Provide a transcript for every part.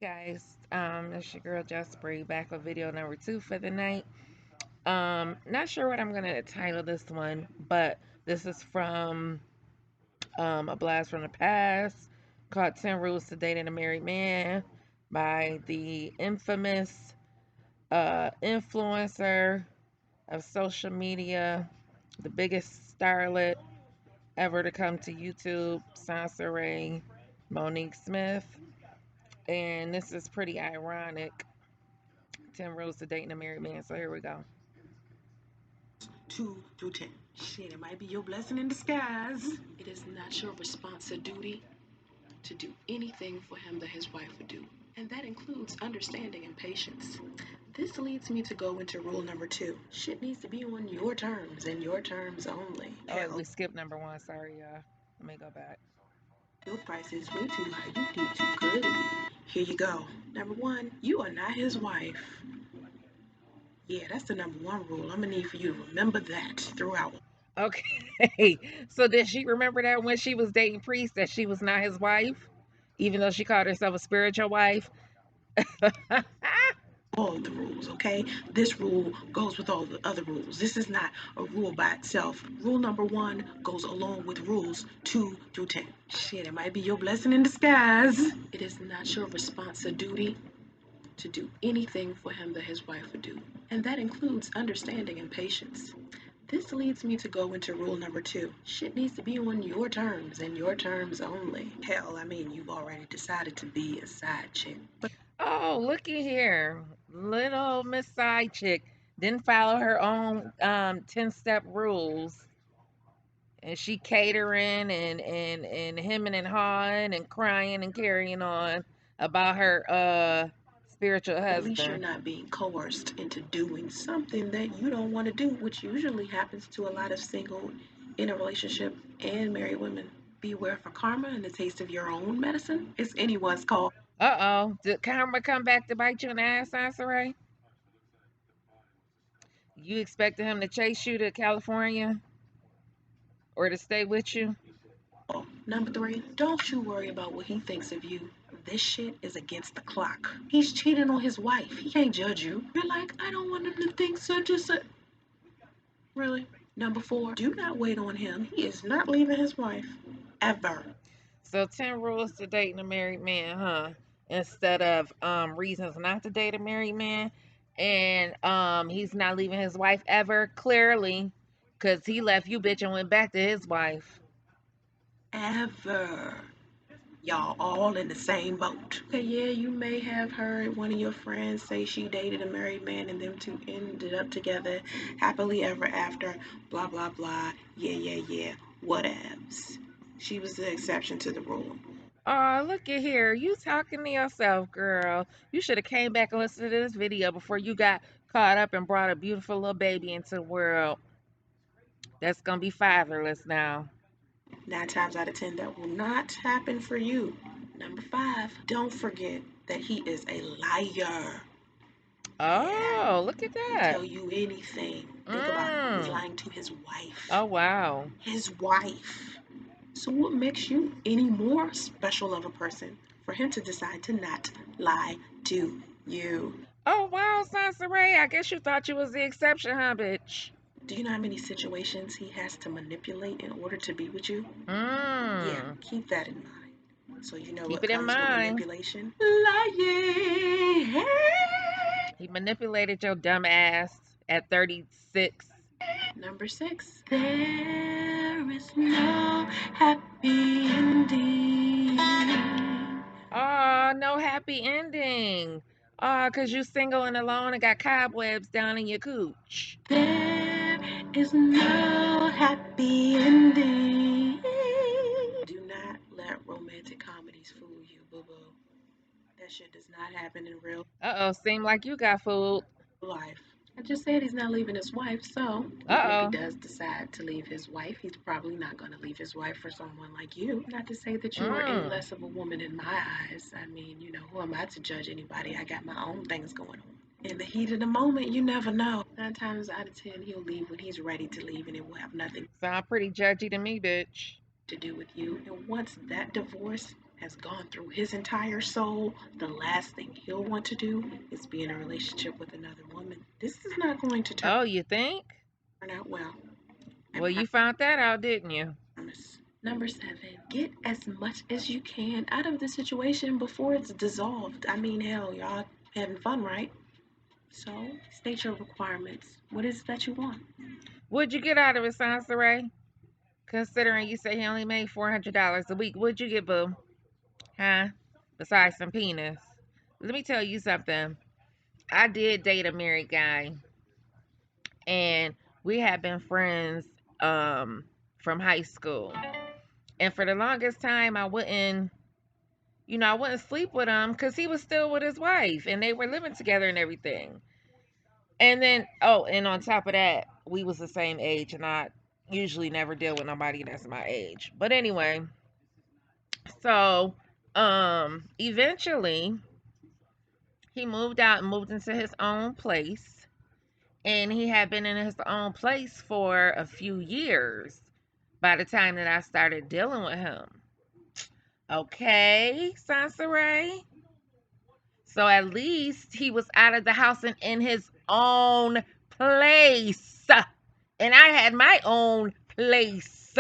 Guys, it's your girl Just back with video number 2 for the night. Not sure what I'm gonna title this one, but this is from A Blast from the Past called 10 Rules to Dating a Married Man by the infamous influencer of social media, the biggest starlet ever to come to YouTube, Soncerae, Monique Smith. And this is pretty ironic. 10 Rules to Dating a Married Man. So here we go. 2 through 10. Shit, it might be your blessing in disguise. It is not your responsibility to do anything for him that his wife would do. And that includes understanding and patience. This leads me to go into rule number 2. Shit needs to be on your terms and your terms only. Oh, wait, we skipped number 1. Sorry, y'all. Let me go back. Your price is way too high. You need to good. Here you go. Number 1, you are not his wife. Yeah, that's the number 1 rule. I'm gonna need for you to remember that throughout. Okay. So did she remember that when she was dating Priest that she was not his wife? Even though she called herself a spiritual wife? All the rules, okay? This rule goes with all the other rules. This is not a rule by itself. Rule number 1 goes along with rules 2 through 10. Shit, it might be your blessing in disguise. It is not your responsibility to do anything for him that his wife would do. And that includes understanding and patience. This leads me to go into rule number 2. Shit needs to be on your terms and your terms only. Hell, I mean, you've already decided to be a side chick. Oh, looky here. Little Miss Side Chick didn't follow her own 10-step rules. And she catering and hemming and hawing and crying and carrying on about her spiritual At least you're husband. not being coerced into doing something that you don't want to do, which usually happens to a lot of single, in a relationship, and married women. Beware for karma and the taste of your own medicine. It's anyone's call. Uh-oh. Did karma come back to bite you in the ass, Soncerae? You expected him to chase you to California or to stay with you? Number 3, don't you worry about what he thinks of you. This shit is against the clock. He's cheating on his wife. He can't judge you. You're like, I don't want him to think such and such. Really? Number 4, do not wait on him. He is not leaving his wife. Ever. So 10 rules to dating a married man, huh? Instead of reasons not to date a married man. And he's not leaving his wife ever, clearly, because he left you bitch and went back to his wife. Ever. Y'all all in the same boat. Okay, yeah, you may have heard one of your friends say she dated a married man and them two ended up together happily ever after, blah, blah, blah. Yeah, yeah, yeah. Whatevs. She was the exception to the rule. Oh, look at here. You talking to yourself, girl. You should have came back and listened to this video before you got caught up and brought a beautiful little baby into the world that's gonna be fatherless now. 9 times out of 10, that will not happen for you. Number 5, don't forget that he is a liar. Yeah, Oh, look at he'll that. tell you anything. Think about it. He's Mm. lying to his wife. Oh, wow. His wife. So, what makes you any more special of a person for him to decide to not lie to you? Oh, wow, Soncerae. I guess you thought you was the exception, huh, bitch? Do you know how many situations he has to manipulate in order to be with you? Yeah, Mm. keep that in mind. So, you know Keep what it in comes with mind. manipulation? Lying. He manipulated your dumb ass at 36. Number 6, there is no happy ending. Oh, no happy ending. Oh, because you single and alone and got cobwebs down in your cooch. There is no happy ending. Do not let romantic comedies fool you, boo boo. That shit does not happen in real Uh-oh, seem like you got fooled. life. I just said he's not leaving his wife, so even if he Uh-oh. does decide to leave his wife, he's probably not going to leave his wife for someone like you. Not to say that you are any Mm. less of a woman in my eyes. I mean, you know, who am I to judge anybody? I got my own things going on. In the heat of the moment, you never know. 9 times out of 10, he'll leave when he's ready to leave, and it will have nothing Sound pretty judgy to me, bitch. to do with you. And once that divorce has gone through his entire soul, the last thing he'll want to do is be in a relationship with another woman. This is not going to turn Oh, you think? out well. I Well, you found that out, didn't you? promise. Number seven, get as much as you can out of the situation before it's dissolved. I mean, hell, y'all having fun, right? So, state your requirements. What is it that you want? What'd you get out of it, Soncerae? Considering you say he only made $400 a week, what'd you get, boo? Huh? Besides some penis. Let me tell you something. I did date a married guy, and we had been friends from high school. And for the longest time, I wouldn't sleep with him because he was still with his wife, and they were living together and everything. And then, oh, and on top of that, we was the same age, and I usually never deal with nobody that's my age. But anyway, so eventually he moved out and moved into his own place, and he had been in his own place for a few years by the time that I started dealing with him. Okay, Sansaray. So at least he was out of the house and in his own place. And I had my own place.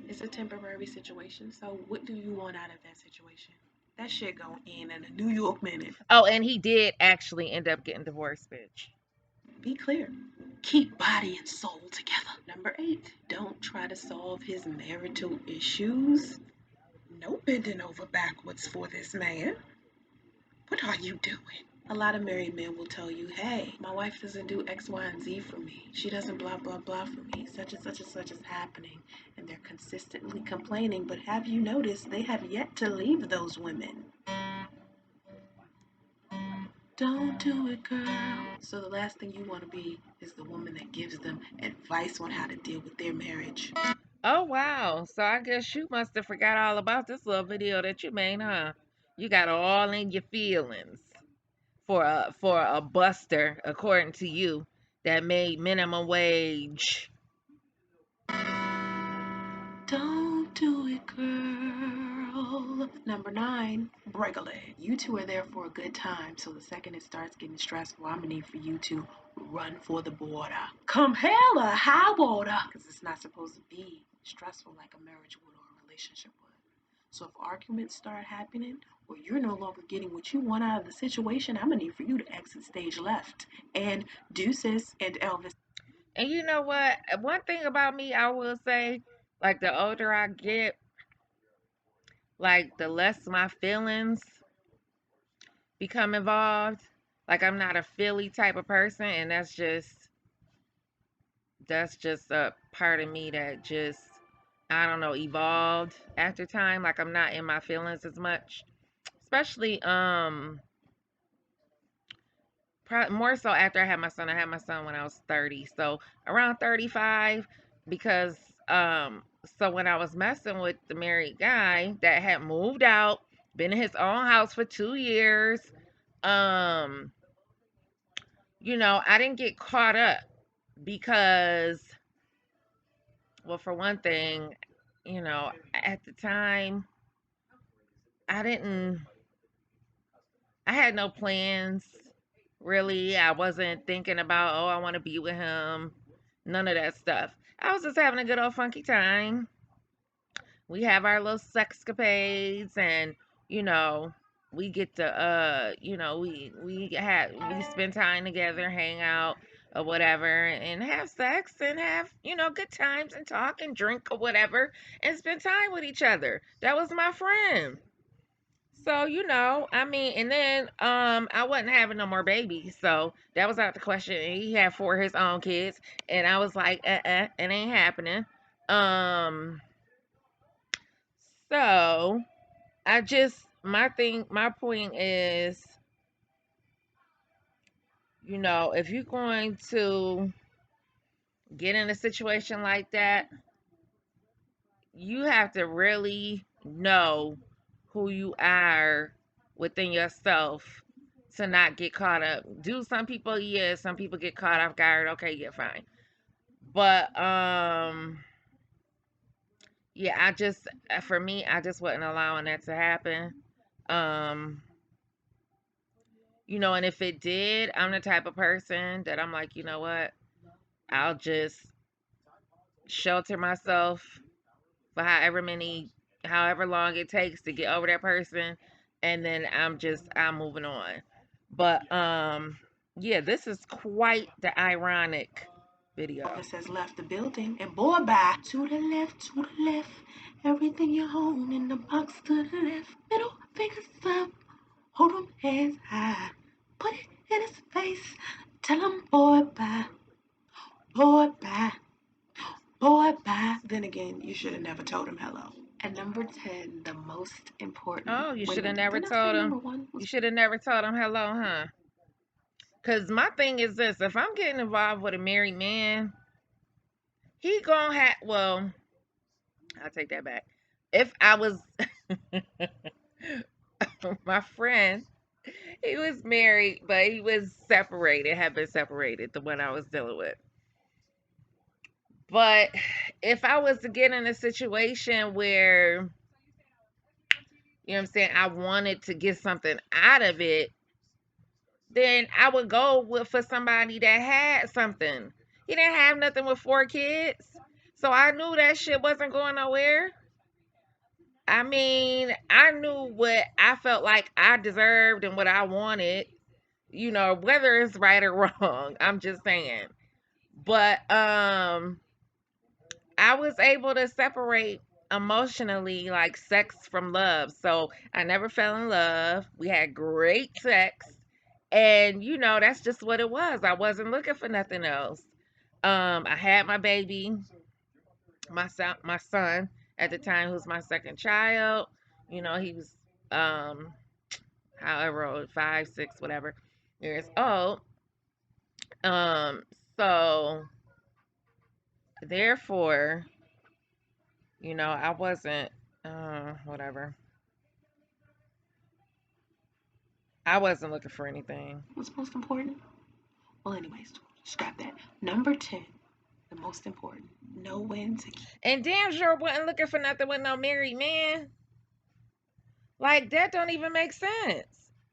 It's a temporary situation, so what do you want out of that situation? That shit go in a New York minute. Oh, and he did actually end up getting divorced, bitch. Be clear. Keep body and soul together. Number eight, don't try to solve his marital issues. No bending over backwards for this man. What are you doing? A lot of married men will tell you, hey, my wife doesn't do X, Y, and Z for me. She doesn't blah, blah, blah for me. Such and such and such is happening. And they're consistently complaining. But have you noticed they have yet to leave those women? Don't do it, girl. So the last thing you want to be is the woman that gives them advice on how to deal with their marriage. Oh, wow. So I guess you must have forgot all about this little video that you made, huh? You got all in your feelings for a buster, according to you, that made minimum wage. Don't do it, girl. Number nine, break a leg. You two are there for a good time, so the second it starts getting stressful, I'm gonna need for you to run for the border. Come hell or high water. Because it's not supposed to be stressful like a marriage would or a relationship would. So if arguments start happening or you're no longer getting what you want out of the situation, I'm gonna need for you to exit stage left. And Deuces and Elvis. And you know what? One thing about me, I will say, like the older I get, like the less my feelings become involved. Like I'm not a feely type of person, and that's just a part of me that just, I don't know, evolved after time. Like I'm not in my feelings as much, especially more so after I had my son. I had my son when I was 30, so around 35, because so when I was messing with the married guy that had moved out, been in his own house for 2 years, um, I didn't get caught up because, well, for one thing, at the time, I didn't, I had no plans really. I wasn't thinking about, oh, I want to be with him. None of that stuff. I was just having a good old funky time. We have our little sexcapades, and you know, we get to we spend time together, hang out or whatever, and have sex and have, good times and talk and drink or whatever and spend time with each other. That was my friend. So, I mean, and then I wasn't having no more babies, so that was out the question. And he had four of his own kids, and I was like, it ain't happening. Um, so my point is, if you're going to get in a situation like that, you have to really know who you are within yourself to not get caught up. Do some people, yeah, some people get caught off guard. Okay, yeah, fine. But yeah, for me, I just wasn't allowing that to happen. Um, and if it did, I'm the type of person that I'm like, you know what? I'll just shelter myself for however long it takes to get over that person, and then I'm moving on. But yeah, this is quite the ironic video. Office has left the building, and boy, bye. To the left. Everything you own in the box to the left. Middle fingers up. Hold 'em hands high. Put it in his face. Tell him, boy, bye. Boy, bye. Boy, bye. Then again, you should have never told him hello. And number 10, the most important. Oh, you Wait a should have minute. never Didn't I say told number him. one You was. should have never told him hello, huh? Cause my thing is this: if I'm getting involved with a married man, he gonna have. Well, I'll take that back. If I was my friend, he was married, but he was separated, had been separated, the one I was dealing with. But if I was to get in a situation where, what I'm saying, I wanted to get something out of it, then I would go for somebody that had something. He didn't have nothing with 4 kids. So I knew that shit wasn't going nowhere. I mean, I knew what I felt like I deserved and what I wanted, whether it's right or wrong. I'm just saying. But I was able to separate emotionally like sex from love. So I never fell in love. We had great sex. And that's just what it was. I wasn't looking for nothing else. I had my baby, my son at the time, who's my second child. He was um however old, 5, 6, whatever years old. Um, so therefore, I wasn't whatever. I wasn't looking for anything. What's most important? Well, anyways, scrap that. Number 10, the most important. Know when to keep. And damn sure wasn't looking for nothing with no married man. Like that don't even make sense.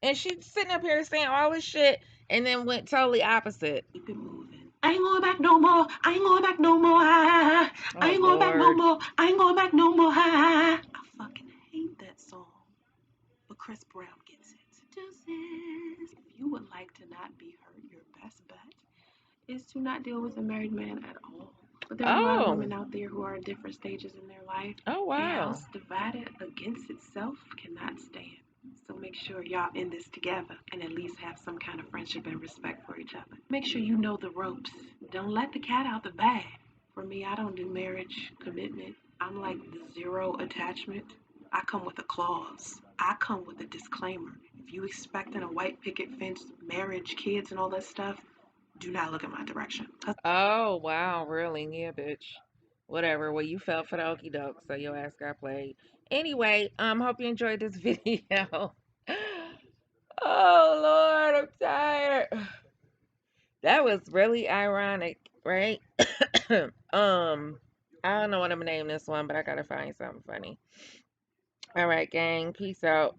And she's sitting up here saying all this shit and then went totally opposite. Keep it moving. I ain't going back no more. I ain't going back no more. I Oh ain't going back no Lord. more. I ain't going back no more. I fucking hate that song. But Chris Brown gets it. Deuces. If you would like to not be hurt, your best bet is to not deal with a married man at all. But there's a lot of Oh. women out there who are at different stages in their life. Oh A wow. house divided against itself cannot stand. So make sure y'all in this together and at least have some kind of friendship and respect for each other. Make sure you know the ropes. Don't let the cat out the bag. For me, I don't do marriage commitment. I'm like the zero attachment. I come with a clause. I come with a disclaimer. If you expecting a white picket fence, marriage, kids, and all that stuff, do not look in my direction. Oh wow, really? Yeah, bitch. Whatever. Well, you fell for the okey doke, so your ass got played. Anyway, hope you enjoyed this video. Oh Lord, I'm tired. That was really ironic, right? I don't know what I'm gonna name this one, but I gotta find something funny. All right, gang. Peace out.